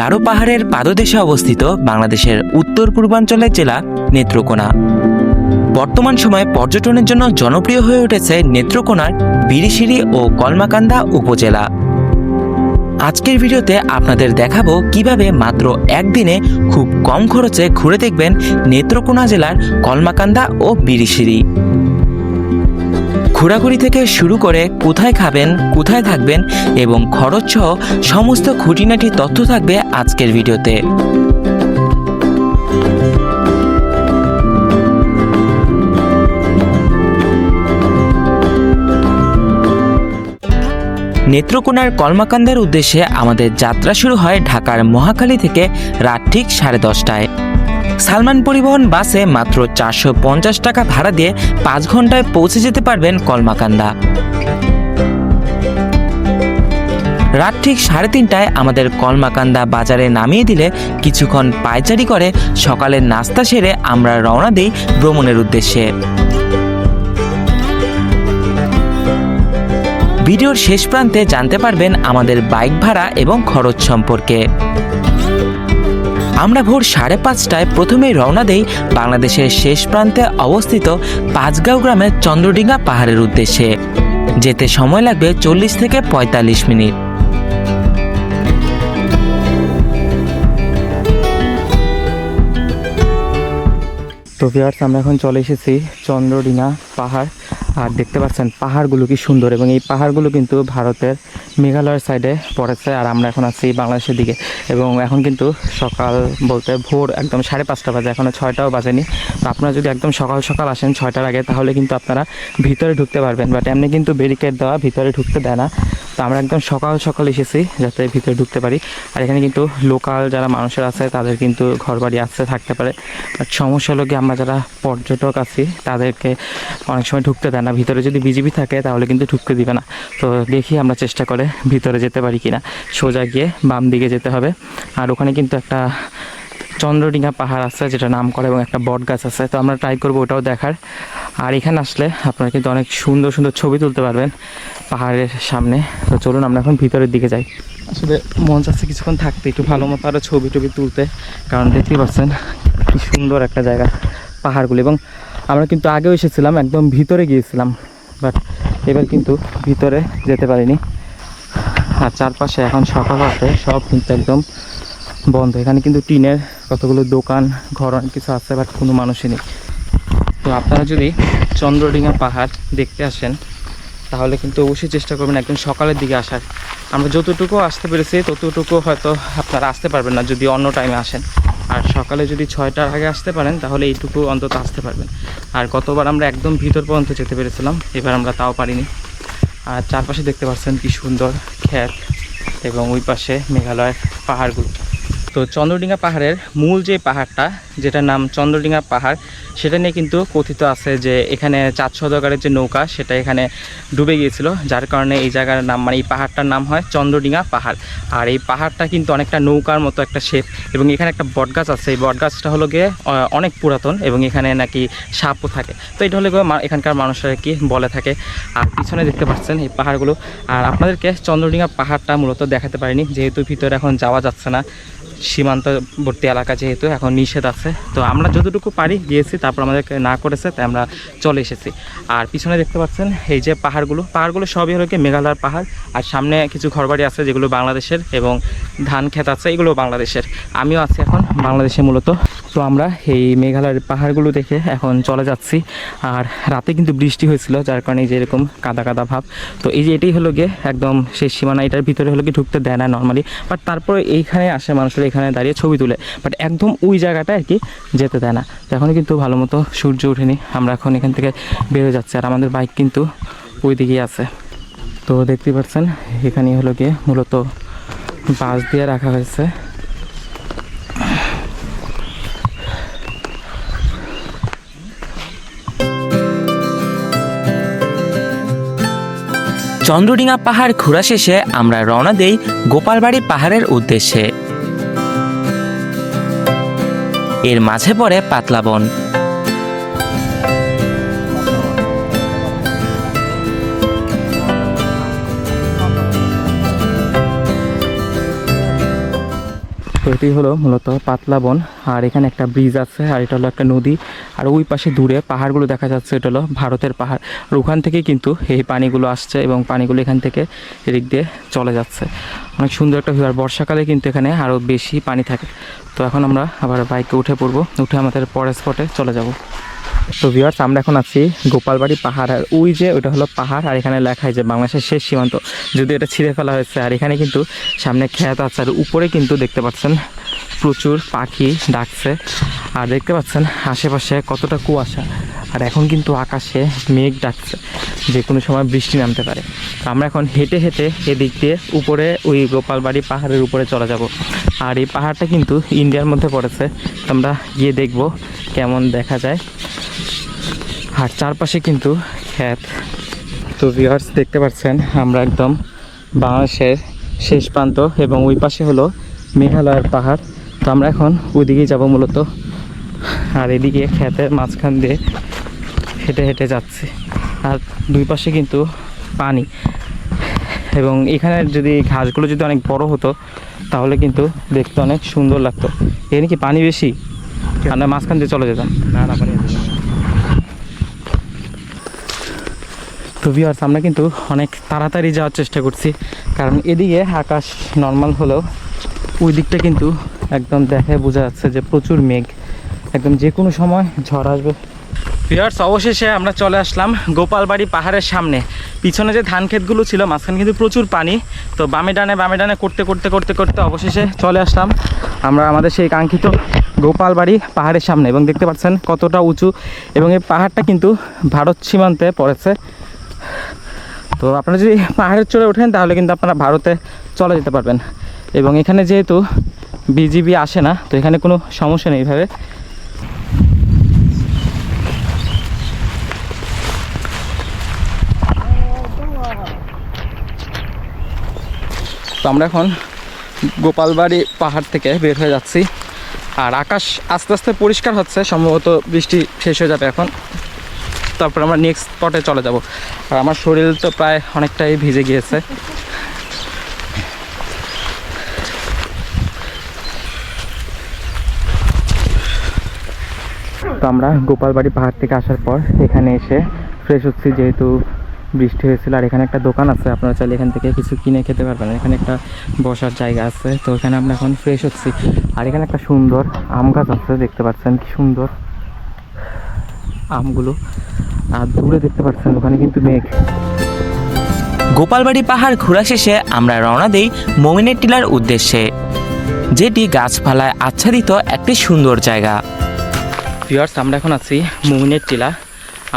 গারো পাহাড়ের পাদদেশে অবস্থিত বাংলাদেশের উত্তর পূর্বাঞ্চলের জেলা নেত্রকোনা। বর্তমান সময়ে পর্যটনের জন্য জনপ্রিয় হয়ে উঠেছে নেত্রকোনার বিরিশিরি ও কলমাকান্দা উপজেলা। আজকের ভিডিওতে আপনাদের দেখাবো কিভাবে মাত্র একদিনে খুব কম খরচে ঘুরে দেখবেন নেত্রকোনা জেলার কলমাকান্দা ও বিরিশিরি। ঘোরাঘুরি থেকে শুরু করে কোথায় খাবেন, কোথায় থাকবেন এবং খরচ সহ সমস্ত খুঁটিনাটি তথ্য থাকবে আজকের ভিডিওতে। নেত্রকোনার কলমাকান্দার উদ্দেশ্যে আমাদের যাত্রা শুরু হয় ঢাকার মহাখালী থেকে রাত ঠিক 10:30টায়। সালমান পরিবহন বাসে মাত্র 450 টাকা ভাড়া দিয়ে 5 ঘন্টায় পৌঁছে যেতে পারবেন কলমাকান্দা। রাত ঠিক 3:30টায় আমাদের কলমাকান্দা বাজারে নামিয়ে দিলে কিছুক্ষণ পায়চারি করে সকালের নাস্তা সেরে আমরা রওনা দিই ভ্রমণের উদ্দেশ্যে। ভিডিওর শেষ প্রান্তে জানতে পারবেন আমাদের বাইক ভাড়া এবং খরচ সম্পর্কে। আমরা ভোর 5:30টায় প্রথমেই রওনা দেই বাংলাদেশের শেষ প্রান্তে অবস্থিত পাঁচগাঁও গ্রামের চন্দ্রডিঙ্গা পাহাড়ের উদ্দেশ্যে। যেতে সময় লাগবে 40 থেকে 45 মিনিট। তো ভিউয়ার্স, আমরা এখন চলে এসেছি চন্দ্রডিঙ্গা পাহাড়। আর দেখতে পাচ্ছেন পাহাড়গুলো কি সুন্দর, এবং এই পাহাড়গুলো কিন্তু ভারতের মেঘালয়ের সাইডে পড়েছে। আর আমরা এখন আছি বাংলাদেশের দিকে, এবং এখন কিন্তু সকাল বলতে ভোর একদম 5:30 বাজে, এখনও 6টাও বাজেনি। তো আপনারা যদি একদম সকাল সকাল আসেন 6টার আগে, তাহলে কিন্তু আপনারা ভিতরে ঢুকতে পারবেন, বাট এমনি কিন্তু ব্যারিকেড দেওয়া, ভিতরে ঢুকতে দেয় না। তো আমরা একদম সকাল সকাল এসেছি যাতে ভিতরে ঢুকতে পারি। আর এখানে কিন্তু লোকাল যারা মানুষের আছে তাদের কিন্তু ঘরবাড়ি আসতে থাকতে পারে, বাট সমস্যা হলো কি আমরা যারা পর্যটক আছি তাদেরকে অনেক সময় ঢুকতে দেয় না। ভিতরে যদি বিজিবি থাকে তাহলে কিন্তু ঢুকতে দিবে না। তো দেখি আমরা চেষ্টা করে ভিতরে যেতে পারি কিনা। সোজা গিয়ে বাম দিকে যেতে হবে। আর ওখানে কিন্তু একটা চন্দ্রডিঙ্গা পাহাড় আছে যেটা নাম করা, এবং একটা বট গাছ আছে। তো আমরা ট্রাই করবো ওটাও দেখার। আর এখানে আসলে আপনারা কিন্তু অনেক সুন্দর সুন্দর ছবি তুলতে পারবেন পাহাড়ের সামনে। তো চলুন আমরা এখন ভিতরের দিকে যাই। আসলে মন চাচ্ছে কিছুক্ষণ থাকতে, একটু ভালো মতো আরও ছবি টবি তুলতে, কারণ দেখতেই পাচ্ছেন কি সুন্দর একটা জায়গা পাহাড়গুলো। এবং আমরা কিন্তু আগেও এসেছিলাম, একদম ভিতরে গিয়েছিলাম, বাট এবার কিন্তু ভিতরে যেতে পারিনি। আর চারপাশে এখন সকাল হতে সব কিন্তু একদম বন্ধ। এখানে কিন্তু টিনের কতগুলো দোকান ঘর অনেক কিছু আছে, বাট কোনো মানুষই নেই। তো আপনারা যদি চন্দ্রডিঙ্গা পাহাড় দেখতে আসেন তাহলে কিন্তু অবশ্যই চেষ্টা করবেন একদম সকালের দিকে আসার। আমরা যতটুকু আসতে পেরেছি ততটুকু হয়তো আপনারা আসতে পারবেন না যদি অন্য টাইমে আসেন। আর সকালে যদি 6টার আগে আসতে পারেন তাহলে এইটুকু অন্তত আসতে পারবেন। আর গতবার আমরা একদম ভিতর পর্যন্ত যেতে পেরেছিলাম, এবার আমরা তাও পারিনি। আর চারপাশে দেখতে পাচ্ছেন কি সুন্দর ক্ষেত, এবং ওই পাশে মেঘালয়ের পাহাড়গুলো। তো চন্দ্রডিঙ্গা পাহাড়ের মূল যে পাহাড়টা, যেটার নাম চন্দ্রডিঙ্গা পাহাড়, সেটা নিয়ে কিন্তু কথিত আছে যে এখানে চাঁদ সওদাগরের যে নৌকা সেটা এখানে ডুবে গিয়েছিল, যার কারণে এই জায়গার নাম, মানে এই পাহাড়টার নাম হয় চন্দ্রডিঙ্গা পাহাড়। আর এই পাহাড়টা কিন্তু অনেকটা নৌকার মতো একটা শেপ, এবং এখানে একটা বটগাছ আছে। এই বটগাছটা হলো গিয়ে অনেক পুরাতন, এবং এখানে নাকি সাপও থাকে। তো এটা হলো গিয়ে এখানকার মানুষরা কি বলে থাকে। আর পিছনে দেখতে পাচ্ছেন এই পাহাড়গুলো। আর আপনাদেরকে চন্দ্রডিঙ্গা পাহাড়টা মূলত দেখাতে পারিনি, যেহেতু ভিতরে এখন যাওয়া যাচ্ছে না, সীমান্তবর্তী এলাকা যেহেতু এখন নিষেধ আছে। তো আমরা যতটুকু পারি গিয়েছি, তারপর আমাদেরকে না করেছে, তাই আমরা চলে এসেছি। আর পিছনে দেখতে পাচ্ছেন এই যে পাহাড়গুলো সবই হলো কি মেঘালয়ের পাহাড়। আর সামনে কিছু ঘরবাড়ি আছে যেগুলো বাংলাদেশের, এবং ধান ক্ষেত আছে, এগুলো বাংলাদেশের। আমিও আছি এখন বাংলাদেশে মূলত। তো আমরা এই মেঘালয়ের পাহাড়গুলো দেখে এখন চলে যাচ্ছি। আর রাতে কিন্তু বৃষ্টি হয়েছিল, যার কারণে যে এরকম কাদা কাদা ভাব। তো এই যে এটাই হলো গিয়ে একদম শেষ সীমানা, এটার ভিতরে হলো কি ঢুকতে দেয় না নর্মালি, বাট তারপরে এইখানে আসে মানুষের, এখানে দাঁড়িয়ে ছবি তুলে, বাট একদম ওই জায়গাটা আর কি যেতে দেয় না। তো এখনও কিন্তু ভালো মতো সূর্য ওঠেনি, আমরা এখন এখান থেকে বেরোয় যাচ্ছি। আর আমাদের বাইক কিন্তু ওই দিকেই আছে। তো দেখতেই পাচ্ছেন এখানেই হলো গিয়ে মূলত বাস দিয়ে রাখা হয়েছে। চন্দ্রডিঙ্গা পাহাড় ঘোরা শেষে আমরা রওনা দেই গোপালবাড়ি পাহাড়ের উদ্দেশ্যে। এর মাঝে পড়ে পাতলা বন। তো এটি হলো মূলত পাতলা বন, আর এখানে একটা ব্রিজ আছে, আর এটা হলো একটা নদী। আর ওই পাশে দূরে পাহাড়গুলো দেখা যাচ্ছে, এটা হলো ভারতের পাহাড়। আর ওখান থেকেই কিন্তু এই পানিগুলো আসছে এবং পানিগুলো এখান থেকে এদিক দিয়ে চলে যাচ্ছে। অনেক সুন্দর একটা ভিউ। আর বর্ষাকালে কিন্তু এখানে আরও বেশি পানি থাকে। তো এখন আমরা আবার বাইকে উঠে পড়বো, উঠে আমাদের পরের স্পটে চলে যাব। তো ভিউয়ার্স, আমরা এখন আছি গোপালবাড়ি পাহাড়। আর ওই যে ওটা হলো পাহাড়, আর এখানে লেখায় যে বাংলাদেশের শেষ সীমান্ত, যদি এটা ছিঁড়ে ফেলা হয়েছে। আর এখানে কিন্তু সামনে ক্ষেত আছে, আর উপরে কিন্তু দেখতে পাচ্ছেন প্রচুর পাখি ডাকছে। আর দেখতে পাচ্ছেন আশেপাশে কতটা কুয়াশা। আর এখন কিন্তু আকাশে মেঘ ডাকছে, যে কোনো সময় বৃষ্টি নামতে পারে। তো আমরা এখন হেঁটে হেঁটে এদিক দিয়ে উপরে ওই গোপালবাড়ি পাহাড়ের উপরে চলে যাব। আর এই পাহাড়টা কিন্তু ইন্ডিয়ার মধ্যে পড়েছে। তো আমরা গিয়ে দেখব কেমন দেখা যায়। আর চারপাশে কিন্তু ক্ষেত। তো ভিউয়ার্স, দেখতে পাচ্ছেন আমরা একদম বাংলাদেশের শেষ প্রান্ত, এবং ওই পাশে হলো মেঘালয়ের পাহাড়। তো আমরা এখন ওইদিকেই যাব মূলত। আর এদিকে ক্ষেতের মাঝখান দিয়ে হেঁটে হেঁটে যাচ্ছি। আর দুই পাশে কিন্তু পানি, এবং এখানে যদি ঘাসগুলো যদি অনেক বড় হতো তাহলে কিন্তু দেখতে অনেক সুন্দর লাগতো। এখানে কি পানি বেশি? আমরা মাঝখান দিয়ে চলে যেতাম। না না, পানি আছে। তো ভিউয়ার্স, আমরা কিন্তু অনেক তাড়াতাড়ি যাওয়ার চেষ্টা করছি, কারণ এদিকে আকাশ নর্মাল হলেও ওই দিকটা কিন্তু একদম দেখে বোঝা যাচ্ছে যে প্রচুর মেঘ, একদম যে কোনো সময় ঝড় আসবে। ভিউয়ার্স, অবশেষে আমরা চলে আসলাম গোপালবাড়ি পাহাড়ের সামনে। পিছনে যে ধান ক্ষেতগুলো ছিল, মাঝখানে কিন্তু প্রচুর পানি। তো বামে ডানে করতে করতে করতে করতে অবশেষে চলে আসলাম আমরা আমাদের সেই কাঙ্ক্ষিত গোপালবাড়ি পাহাড়ের সামনে। এবং দেখতে পাচ্ছেন কতটা উঁচু, এবং এই পাহাড়টা কিন্তু ভারত সীমান্তে পড়েছে। তো আপনারা যদি পাহাড়ের চড়ে ওঠেন তাহলে কিন্তু আপনারা ভারতে চলে যেতে পারবেন। এবং এখানে যেহেতু বিজিবি আসে না, তো এখানে কোনো সমস্যা নেই এইভাবে। তো আমরা এখন গোপালবাড়ি পাহাড় থেকে বের হয়ে যাচ্ছি। আর আকাশ আস্তে আস্তে পরিষ্কার হচ্ছে, সম্ভবত বৃষ্টি শেষ হয়ে যাবে এখন। তারপর আমরা নেক্সট স্পটে চলে যাব। আর আমার শরীর তো প্রায় অনেকটাই ভিজে গিয়েছে। তো আমরা গোপালবাড়ি পাহাড় থেকে আসার পর এখানে এসে ফ্রেশ হচ্ছি, যেহেতু বৃষ্টি হয়েছিল। আর এখানে একটা দোকান আছে, আপনারা চাইলে এখান থেকে কিছু কিনে খেতে পারবেন। এখানে একটা বসার জায়গা আছে, তো এখানে আমরা এখন ফ্রেশ হচ্ছি। আর এখানে একটা সুন্দর আম গাছ আছে, দেখতে পাচ্ছেন কি সুন্দর আমগুলো। আর দূরে দেখতে পাচ্ছেন ওখানে কিন্তু মেঘ। গোপালবাড়ি পাহাড় ঘোরা শেষে আমরা রওনা দেই মমিনের টিলার উদ্দেশ্যে, যেটি গাছপালায় আচ্ছাদিত একটি সুন্দর জায়গা। ভিউয়ার্স, আমরা এখন আছি মমিনের টিলা।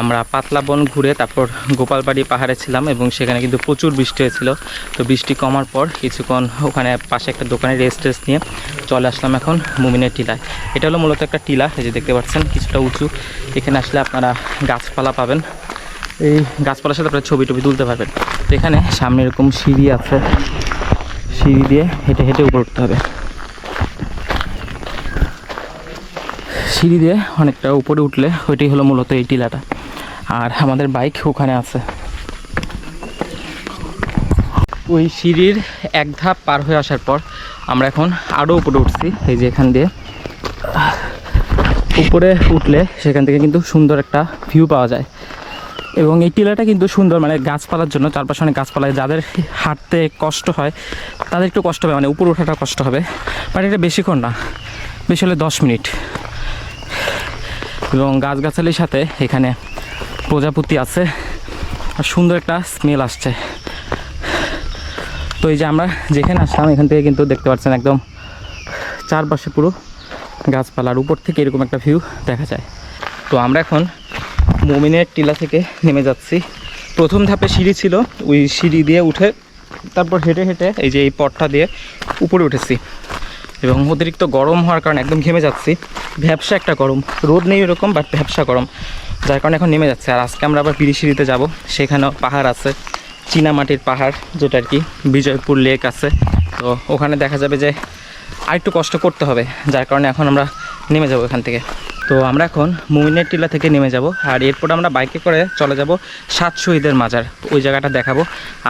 আমরা পাতলা বন ঘুরে তারপর গোপালবাড়ি পাহাড়ে ছিলাম, এবং সেখানে কিন্তু প্রচুর বৃষ্টি হয়েছিল। তো বৃষ্টি কমার পর কিছুক্ষণ ওখানে পাশে একটা দোকানে রেস্ট নিয়ে চলে আসলাম এখন মুমিনের টিলায়। এটা হলো মূলত একটা টিলা, এই যে দেখতে পাচ্ছেন কিছুটা উঁচু। এখানে আসলে আপনারা গাছপালা পাবেন, এই গাছপালার সাথে আপনারা ছবি টবি তুলতে পারবেন। তো এখানে সামনে এরকম সিঁড়ি আছে, সিঁড়ি দিয়ে হেঁটে হেঁটে উপরে উঠতে হবে। সিঁড়ি দিয়ে অনেকটা উপরে উঠলে ওইটাই হলো মূলত এই টিলাটা। আর আমাদের বাইক ওখানে আছে। ওই সিঁড়ির এক ধাপ পার হয়ে আসার পর আমরা এখন আরও উপরে উঠছি। এই যে এখান দিয়ে উপরে উঠলে সেখান থেকে কিন্তু সুন্দর একটা ভিউ পাওয়া যায়। এবং এই টিলাটা কিন্তু সুন্দর, মানে গাছপালার জন্য, চারপাশে অনেক গাছপালায়, যাদের হাঁটতে কষ্ট হয় তাদের একটু কষ্ট হবে, মানে উপরে ওঠাটা কষ্ট হবে। বাট এটা বেশিক্ষণ না, বেশি হলে 10 মিনিট। এবং গাছগাছালির সাথে এখানে প্রজাপতি আছে, আর সুন্দর একটা স্মেল আসছে। তো এই যে আমরা যেখানে আসলাম এখান থেকে কিন্তু দেখতে পাচ্ছেন একদম চারপাশে পুরো গাছপালার উপর থেকে এরকম একটা ভিউ দেখা যায়। তো আমরা এখন মমিনের টিলা থেকে নেমে যাচ্ছি। প্রথম ধাপে সিঁড়ি ছিল, ওই সিঁড়ি দিয়ে উঠে তারপর হেঁটে হেঁটে এই যে এই পথটা দিয়ে উপরে উঠেছি। এবং অতিরিক্ত গরম হওয়ার কারণে একদম ঘেমে যাচ্ছি, ভ্যাপসা একটা গরম, রোদ নেই এরকম, বাট ভ্যাপসা গরম, যার কারণে এখন নেমে যাচ্ছে। আর আজকে আমরা আবার পিরিশিরিতে যাব, সেখানেও পাহাড় আছে, চীনামাটির পাহাড়, যেটা আর কি বিজয়পুর লেক আছে। তো ওখানে দেখা যাবে যে আর একটু কষ্ট করতে হবে, যার কারণে এখন আমরা নেমে যাব এখান থেকে। তো আমরা এখন মুমিনের টিলা থেকে নেমে যাব, আর এরপর আমরা বাইকে করে চলে যাব 7 শহীদের মাজার, ওই জায়গাটা দেখাবো।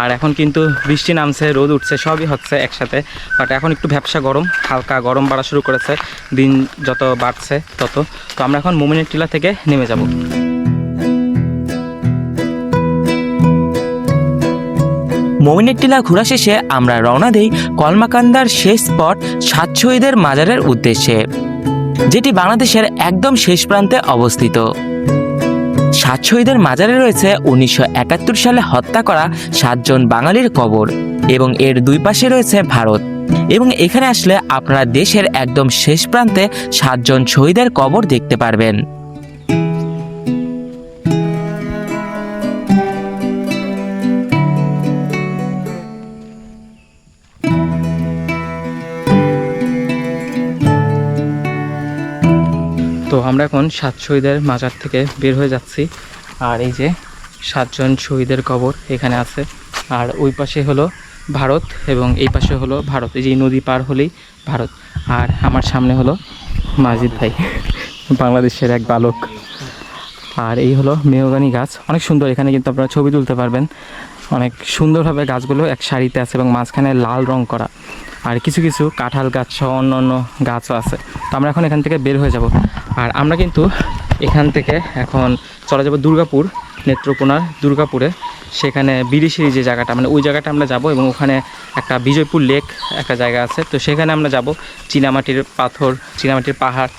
আর এখন কিন্তু বৃষ্টি নামছে, রোদ উঠছে, সবই হচ্ছে একসাথে। বাট এখন একটু ভ্যাপসা গরম, হালকা গরম বাড়া শুরু করেছে, দিন যত বাড়ছে তত। তো আমরা এখন মুমিনের টিলা থেকে নেমে যাব। মোমিনের টিলা ঘোরা শেষে আমরা রওনা দেই কলমাকান্দার শেষ স্পট 7 শহীদের মাজারের উদ্দেশ্যে, যেটি বাংলাদেশের একদম শেষ প্রান্তে অবস্থিত। 7 শহীদের মাজারে রয়েছে 1971 সালে হত্যা করা 7 জন বাঙালির কবর, এবং এর দুই পাশে রয়েছে ভারত। এবং এখানে আসলে আপনারা দেশের একদম শেষ প্রান্তে 7 জন শহীদের কবর দেখতে পারবেন। তো আমরা এখন 7 শহীদের মাজার থেকে বের হয়ে যাচ্ছি। আর এই যে 7 জন শহীদের কবর এখানে আছে, আর ওই পাশে হলো ভারত এবং এই পাশে হলো ভারত। এই যে নদী পার হলেই ভারত। আর আমার সামনে হলো মাজিদ ভাই, বাংলাদেশের এক বালক। আর এই হলো মেহগনি গাছ, অনেক সুন্দর। এখানে কিন্তু আপনারা ছবি তুলতে পারবেন। অনেক সুন্দরভাবে গাছগুলো এক সারিতে আছে এবং মাঝখানে লাল রং করা। আর কিছু কিছু কাঁঠাল গাছ সহ অন্য অন্য গাছও আছে। তো আমরা এখন এখান থেকে বের হয়ে যাব। আর আমরা কিন্তু এখান থেকে এখন চলে যাব দুর্গাপুর, নেত্রকোনার দুর্গাপুরে। সেখানে বিরিশিরি যে জায়গাটা, মানে ওই জায়গাটা আমরা যাব, এবং ওখানে একটা বিজয়পুর লেক একটা জায়গা আছে। তো সেখানে আমরা যাব, চীনামাটির পাথর, চীনামাটির পাহাড়,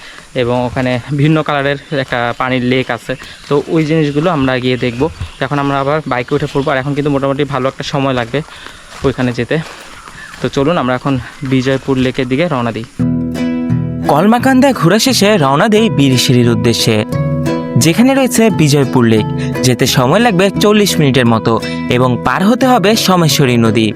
এবং ওখানে ভিন্ন কালারের একটা পানির লেক আছে। তো ওই জিনিসগুলো আমরা গিয়ে দেখব। এখন আমরা আবার বাইকে উঠে পড়বো। আর এখন কিন্তু মোটামুটি ভালো একটা সময় লাগবে ওইখানে যেতে। তো চলুন আমরা এখন বিজয়পুর লেকের দিকে রওনা দিই। কলমাকান্দায় ঘোরা শেষে রওনা দেই বিরিশিরির উদ্দেশ্যে, যেখানে রয়েছে বিজয়পুর লেক। যেতে সময় লাগবে 40 মিনিটের মতো, এবং পার হতে হবে সোমেশ্বরী নদী।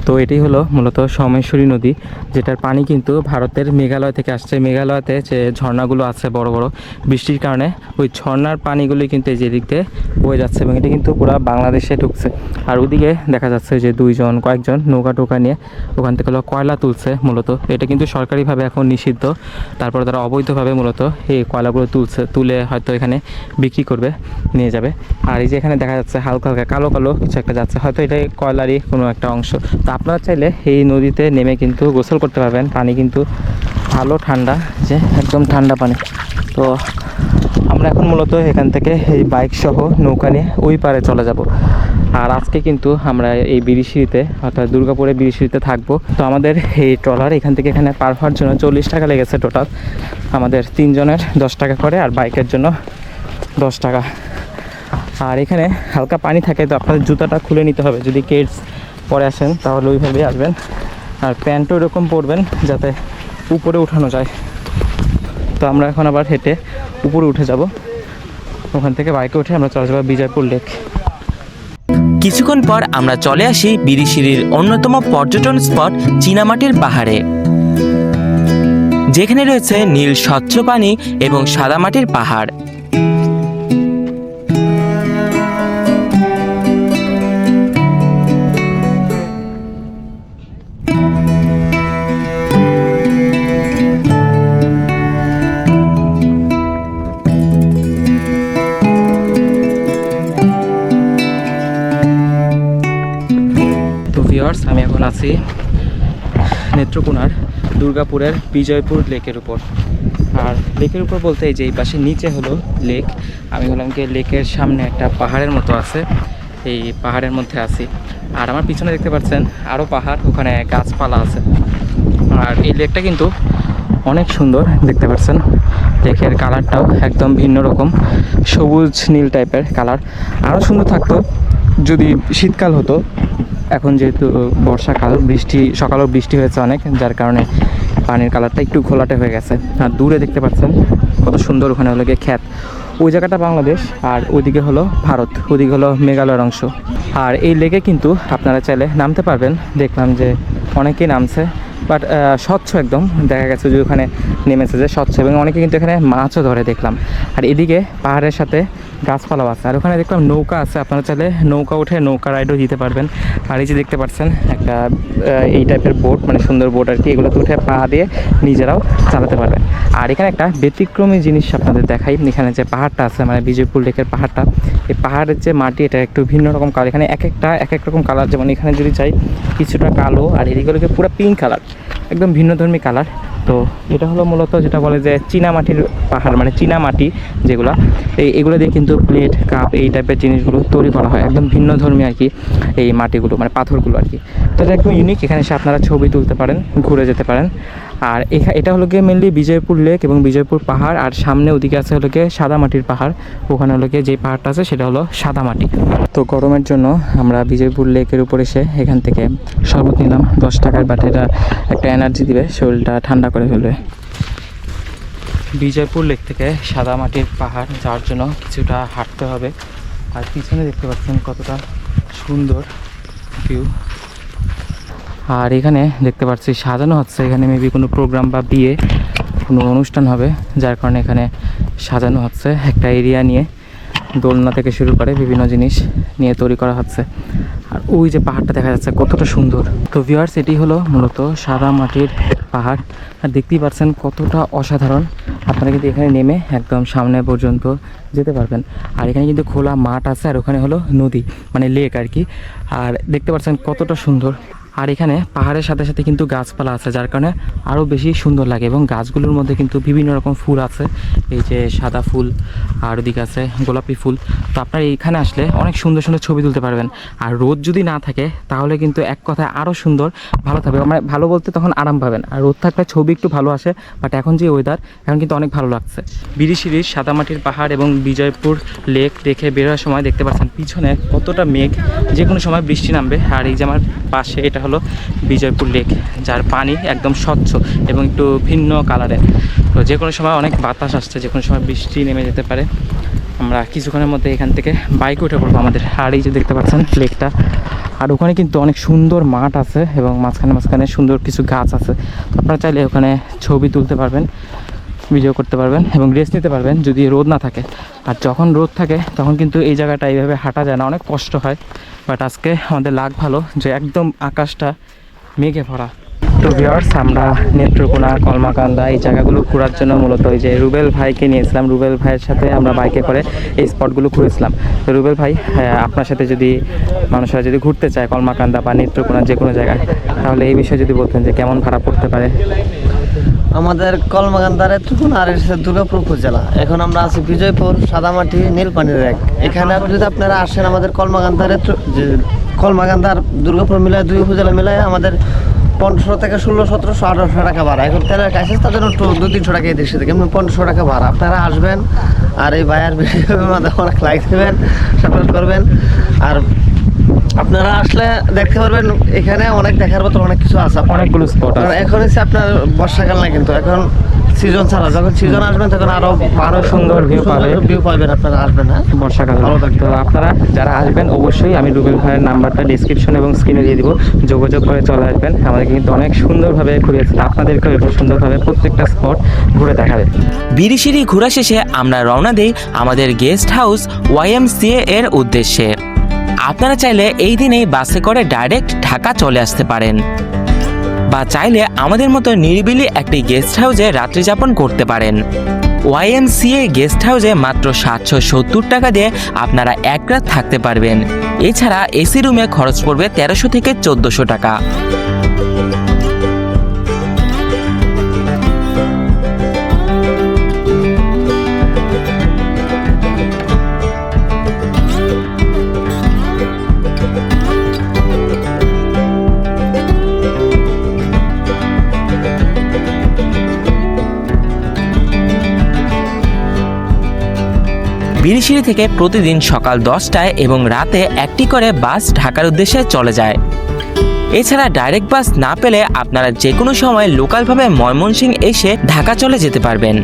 তো এটাই হলো মূলত সোমেশ্বরী নদী, যেটার পানি কিন্তু ভারতের মেঘালয় থেকে আসছে। মেঘালয়তে যে ঝর্ণাগুলো আছে বড় বড়, বৃষ্টির কারণে ওই ঝর্ণার পানিগুলি কিন্তু এই যে দিক দিয়ে বয়ে যাচ্ছে, এবং এটা কিন্তু পুরো বাংলাদেশে ঢুকছে। আর ওদিকে দেখা যাচ্ছে যে কয়েকজন নৌকা টোকা নিয়ে ওখান থেকে হলো কয়লা তুলছে মূলত। এটা কিন্তু সরকারিভাবে এখন নিষিদ্ধ, তারপর তারা অবৈধভাবে মূলত এই কয়লাগুলো তুলে হয়তো এখানে বিক্রি করবে, নিয়ে যাবে। আর এই যে এখানে দেখা যাচ্ছে হালকা হালকা কালো কালো কিছু একটা যাচ্ছে, হয়তো এটাই কয়লারই কোনো একটা অংশ। তো আপনারা চাইলে এই নদীতে নেমে কিন্তু গোসল করতে পারবেন। পানি কিন্তু ভালো ঠান্ডা, যে একদম ঠান্ডা পানি। তো আমরা এখন মূলত এখান থেকে এই বাইক সহ নৌকা নিয়ে ওই পারে চলে যাব। আর আজকে কিন্তু আমরা এই বিরিশিরিতে, অর্থাৎ দুর্গাপুরে বিরিশিরিতে থাকবো। তো আমাদের এই ট্রলার এখান থেকে এখানে পার হওয়ার জন্য 40 টাকা লেগেছে টোটাল। আমাদের 3 জনের 10 টাকা করে, আর বাইকের জন্য 10 টাকা। আর এখানে হালকা পানি থাকে, তো আপনাদের জুতাটা খুলে নিতে হবে যদি কেডস পরে আসেন, তাহলে ওইভাবেই আসবেন। আর প্যান্টও এরকম পরবেন যাতে উপরে উঠানো যায়। তো আমরা এখন আবার হেঁটে উপরে উঠে যাব। ওখান থেকে বাইকে উঠে আমরা চলে যাবো বিজয়পুর লেক। কিছুক্ষণ পর আমরা চলে আসি বিরিশিরির অন্যতম পর্যটন স্পট চীনামাটির পাহাড়ে, যেখানে রয়েছে নীল স্বচ্ছ পানি এবং সাদামাটির পাহাড়। আমি এখন আছি নেত্রকোনার দুর্গাপুরের বিজয়পুর লেকের উপর। আর লেকের উপর বলতে এই যে এই পাশে নিচে হলো লেক, আমি হলাম কি লেকের সামনে একটা পাহাড়ের মতো আছে, এই পাহাড়ের মধ্যে আছি। আর আমার পিছনে দেখতে পাচ্ছেন আরও পাহাড়, ওখানে গাছপালা আছে। আর এই লেকটা কিন্তু অনেক সুন্দর, দেখতে পাচ্ছেন লেকের কালারটাও একদম ভিন্ন রকম, সবুজ নীল টাইপের কালার। আরও সুন্দর থাকতো যদি শীতকাল হতো। এখন যেহেতু বর্ষাকাল, সকালেও বৃষ্টি হয়েছে অনেক, যার কারণে পানির কালারটা একটু ঘোলাটে হয়ে গেছে। আর দূরে দেখতে পাচ্ছেন কত সুন্দর, ওখানে হলো গিয়ে ক্ষেত। ওই জায়গাটা বাংলাদেশ, আর ওইদিকে হলো ভারত, ওইদিকে হলো মেঘালয়ের অংশ। আর এই লেকে কিন্তু আপনারা চাইলে নামতে পারবেন। দেখলাম যে অনেকেই নামছে, বাট স্বচ্ছ একদম, দেখা গেছে যে ওখানে নেমেছে যে স্বচ্ছ, এবং অনেকে কিন্তু এখানে মাছও ধরে দেখলাম। আর এদিকে পাহাড়ের সাথে গাছপালাও আছে। আর ওখানে দেখলাম নৌকা আছে, আপনারা চাইলে নৌকা উঠে নৌকা রাইডও দিতে পারবেন। আর এই যে দেখতে পাচ্ছেন একটা এই টাইপের বোট, মানে সুন্দর বোট আর কি, এগুলোতে উঠে পা দিয়ে নিজেরাও চালাতে পারবেন। আর এখানে একটা ব্যতিক্রমী জিনিস আপনাদের দেখাই, এখানে যে পাহাড়টা আছে মানে বিজয়পুর লেকের পাহাড়টা, এই পাহাড়ের যে মাটি এটা একটু ভিন্ন রকম কালার, এখানে এক এক রকম কালার। যেমন এখানে যদি চাই কিছুটা কালো, আর এদিকে পুরো পিঙ্ক কালার, একদম ভিন্নধর্মী কালার। তো এটা হলো মূলত যেটা বলে যে চীনা মাটির পাহাড়, মানে চীনা মাটি যেগুলো, এগুলো দিয়ে কিন্তু প্লেট কাপ এই টাইপের জিনিসগুলো তৈরি করা হয়, একদম ভিন্ন ধর্মী আর কি এই মাটিগুলো, মানে পাথরগুলো আর কি। তো এটা একদম ইউনিক, এখানে এসে আপনারা ছবি তুলতে পারেন, ঘুরে যেতে পারেন। আর এটা হলো গিয়ে মেনলি বিজয়পুর লেক এবং বিজয়পুর পাহাড়, আর সামনে ওদিকে আছে হলো গিয়ে সাদা মাটির পাহাড়, ওখানে হলো গিয়ে যে পাহাড়টা আছে সেটা হলো সাদা মাটি। তো গরমের জন্য আমরা বিজয়পুর লেকের উপর এসে এখান থেকে শরবত নিলাম 10 টাকার, বাট এটা একটা এনার্জি দিবে, শরীরটা ঠান্ডা করে ফেলবে। বিজয়পুর লেক থেকে সাদা মাটির পাহাড় যাওয়ার জন্য কিছুটা হাঁটতে হবে। আর পিছনে দেখতে পাচ্ছেন কতটা সুন্দর ভিউ। আর এখানে দেখতে পাচ্ছি সাজানো হচ্ছে, এখানে মেবি কোনো প্রোগ্রাম বা বিয়ে কোনো অনুষ্ঠান হবে, যার কারণে এখানে সাজানো হচ্ছে একটা এরিয়া নিয়ে, দোলনা থেকে শুরু করে বিভিন্ন জিনিস নিয়ে তৈরি করা হচ্ছে। আর ওই যে পাহাড়টা দেখা যাচ্ছে কতটা সুন্দর। তো ভিউয়ার্স, এটি হলো মূলত সাদা মাটির পাহাড়, আর দেখতেই পাচ্ছেন কতটা অসাধারণ। আপনারা কিন্তু এখানে নেমে একদম সামনে পর্যন্ত যেতে পারবেন। আর এখানে কিন্তু খোলা মাঠ আছে, আর ওখানে হলো নদী, মানে লেক আর কি। আর দেখতে পাচ্ছেন কতটা সুন্দর। আর এখানে পাহাড়ের সাথে সাথে কিন্তু গাছপালা আছে, যার কারণে আরও বেশি সুন্দর লাগে। এবং গাছগুলোর মধ্যে কিন্তু বিভিন্ন রকম ফুল আছে, এই যে সাদা ফুল, আর ওদিকে আছে গোলাপি ফুল। তো আপনারা এইখানে আসলে অনেক সুন্দর সুন্দর ছবি তুলতে পারবেন। আর রোদ যদি না থাকে তাহলে কিন্তু এক কথায় আরও সুন্দর, ভালো থাকবে, মানে ভালো বলতে তখন আরাম পাবেন। আর রোদ থাকলে ছবি একটু ভালো আসে, বাট এখন যে ওয়েদার, এখন কিন্তু অনেক ভালো লাগছে। বিরিশিরির সাদামাটির পাহাড় এবং বিজয়পুর লেক দেখে বেরোয়ার সময় দেখতে পাচ্ছেন পিছনে কতটা মেঘ, যে কোনো সময় বৃষ্টি নামবে। আর এই যে আমার পাশে এটা হলো বিজয়পুর লেক, যার পানি একদম স্বচ্ছ এবং একটু ভিন্ন কালারের। তো যে কোনো সময় অনেক বাতাস আসছে, যে কোনো সময় বৃষ্টি নেমে যেতে পারে। আমরা কিছুক্ষণের মধ্যে এখান থেকে বাইকে উঠে পড়বো আমাদের। আর এই যে দেখতে পাচ্ছেন লেকটা, আর ওখানে কিন্তু অনেক সুন্দর মাঠ আছে এবং মাঝখানে সুন্দর কিছু গাছ আছে। আপনারা চাইলে ওখানে ছবি তুলতে পারবেন, ভিডিও করতে পারবেন এবং রেস্ট নিতে পারবেন যদি রোদ না থাকে। আর যখন রোদ থাকে তখন কিন্তু এই জায়গাটা এইভাবে হাঁটা যায় না, অনেক কষ্ট হয়। বাট আজকে আমাদের লাক ভালো যে একদম আকাশটা মেঘে ভরা। তো ভিউয়ার্স, আমরা নেত্রকোনা, কলমাকান্দা এই জায়গাগুলো ঘোরার জন্য মূলত ওই যে রুবেল ভাইকে নিয়েছিলাম। রুবেল ভাইয়ের সাথে আমরা বাইকে করে এই স্পটগুলো ঘুরেছিলাম। তো রুবেল ভাই, আপনার সাথে যদি মানুষরা যদি ঘুরতে চায় কলমাকান্দা বা নেত্রকোনা যে কোনো জায়গায়, তাহলে এই বিষয়ে যদি বলতেন যে কেমন ভাড়া পড়তে পারে। আমাদের কলমাকান্দার নেত্রকোনা আর দুর্গাপুর উপজেলা। এখন আমরা আছি বিজয়পুর সাদামাটি নীলপানির রেক। এখানে যদি আপনারা আসেন আমাদের কলমাকান্দার দুর্গাপুর মিলায়, দুই উপজেলা মিলায় আমাদের 1500 থেকে 1600, 1700, 1800 টাকা ভাড়া। এখন তেলের কাছে তাদের একটু 200-300 টাকা এদেশে থেকে 1500 টাকা ভাড়া। আপনারা আসবেন আর এই ভাইয়ার ভিডিওর মধ্যে অনেক লাইক দেবেন, সাপোর্ট করবেন। আর আপনারা আসলে দেখতে পারবেন এখানে অনেক দেখার মতো অনেক কিছু আছে, অনেকগুলো স্পট আছে। এখন হচ্ছে আপনার বর্ষাকাল না, কিন্তু এখন সিজন ছাড়া, যখন সিজন আসবেন তখন আরো সুন্দর ভিউ পাবেন। আপনারা আসবেন, হ্যাঁ, বর্ষাকাল। তো আপনারা যারা আসবেন অবশ্যই আমি রুবেল ভাইয়ের নাম্বারটা ডিসক্রিপশন এবং স্ক্রিনে দিয়ে দিব, যোগাযোগ করে চলে আসবেন। আমাদেরকে কিন্তু অনেক সুন্দরভাবে ঘুরিয়েছিল, আপনাদেরকেও এরকম সুন্দরভাবে প্রত্যেকটা স্পট ঘুরে দেখাবে। বিরিশিরি ঘোরা শেষে আমরা রওনা দেই আমাদের গেস্ট হাউস YMCA এর উদ্দেশ্যে। আপনারা চাইলে এই দিনেই বাসে করে ডাইরেক্ট ঢাকা চলে আসতে পারেন, বা চাইলে আমাদের মতো নিরিবিলি একটি গেস্ট হাউসে রাত্রি যাপন করতে পারেন। YMCA গেস্ট হাউসে মাত্র 770 টাকা দিয়ে আপনারা এক রাত থাকতে পারবেন। এছাড়া এসি রুমে খরচ পড়বে 1300 থেকে 1400 টাকা। বিরিশিরি থেকে প্রতিদিন সকাল 10টায় এবং রাতে একটি করে বাস ঢাকার উদ্দেশ্যে চলে যায়। এছাড়া ডাইরেক্ট বাস না পেলে আপনারা যে কোনো সময় লোকালভাবে ময়মনসিংহ এসে ঢাকা চলে যেতে পারবেন।